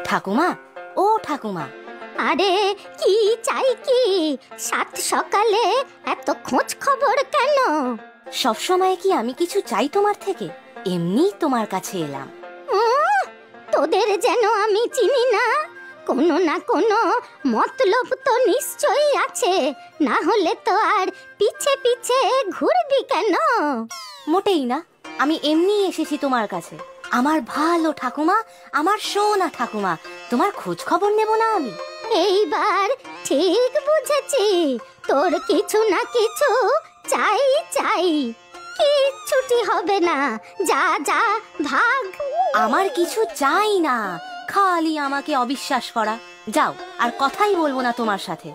ঠাকুমা, ও ঠাকুমা। আরে কি চাই কি? সাত সকালে এত খোঁজ খবর কেন? সব সময় কি আমি কিছু চাই তোমার থেকে? এমনি তোমার কাছে এলাম। তোদের যেন আমি চিনি না। কোনো না কোনো মতলব তো নিশ্চয়ই আছে, না হলে তো আর পিছে পিছে ঘুরবি কেন? মোটেই না, আমি এমনি এসেছি তোমার কাছে। আমার ভালো ঠাকুমা, আমার সোনা ঠাকুমা, তোমার খোঁজ খবর নেব না আমি? এইবার ঠিক বুঝেছি, তোর কিছু না কিছু চাই চাই। কিচ্ছুটি হবে না, যা যা ভাগ। আমার কিছু চাই না, খালি আমাকে অবিশ্বাস করা। যাও, আর কথাই বলবো না তোমার সাথে।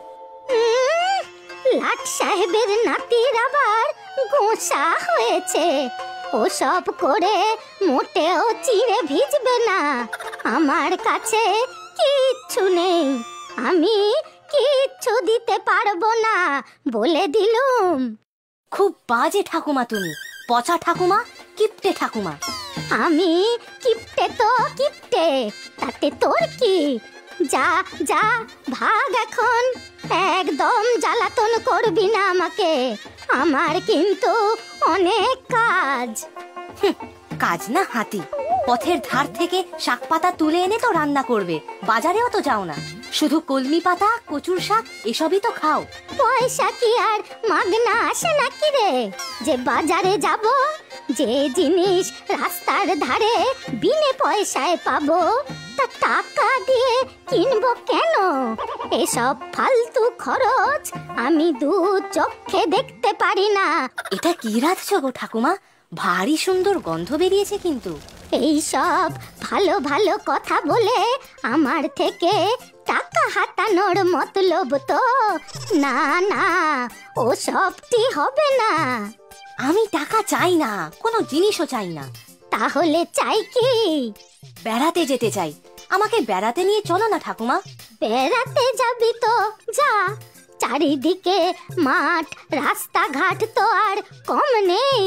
লাট সাহেবের নাতির আবার গোসা হয়েছে। ওসব করে মোটেও চিড়ে ভিজবে না। আমার কাছে কিচ্ছু নেই, আমি কিচ্ছু দিতে পারবো না বলে দিলুম। খুব বাজে ঠাকুমা তুমি, পচা ঠাকুমা, কিপটে ঠাকুমা। আমি কিপটে তো কিপটে, তাতে তোর কি? যা যা ভাগ এখন। একদম জ্বালাতন করবি না আমাকে, আমার কিন্তু অনেক কাজ। কাজ না হাতি। পথের ধার থেকে শাক পাতা তুলে এনে তো রান্না করবে, বাজারেও তো যাও না। শুধু কলমি পাতা, কচুর শাক এসবই তো খাও। পয়সা কি আর মাগনা আসে নাকি রে, যে বাজারে যাব? যে জিনিস রাস্তার ধারে বিনে পয়সায় পাবো, তা টাকা দিয়ে কিনবো কেন? এসব ফালতু খরচ আমি দু চোখে দেখতে পারি না। এটা কি রাঁধছো গো ঠাকুমা? ভারী সুন্দর গন্ধ বেরিয়েছে কিন্তু। এই সব ভালো ভালো কথা বলে আমার থেকে টাকা হাতানোর মতলব তো? না না, ও সবটি হবে না। আমি টাকা চাই না, কোনো জিনিসও চাই না। তাহলে চাই কি? বেড়াতে যেতে চাই। আমাকে বেড়াতে নিয়ে চলো না ঠাকুমা। বেড়াতে যাবি তো যা, চারিদিকে মাঠ রাস্তাঘাট তো আর কম নেই।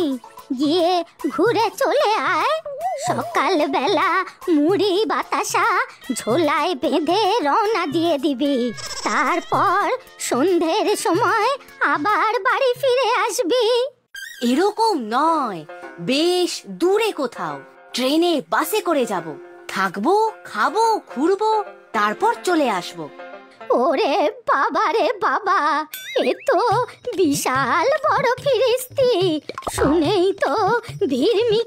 গিয়ে ঘুরে চলে আয়। সকালবেলা মুড়ি বাতাসা ঝোলায় বেঁধে রওনা দিয়ে দিবি। তারপর সন্ধ্যের সময় আবার বাড়ি ফিরে আসবি। এরকম নয়, বেশ দূরে কোথাও ট্রেনে বাসে করে যাব। থাকবো, খাবো, ঘুরবো, তারপর চলে আসবো। ওরে বাবা রে বাবা, এ তো বিশাল বড় ফিরিস্তি। শুনেই তো ভিড়মি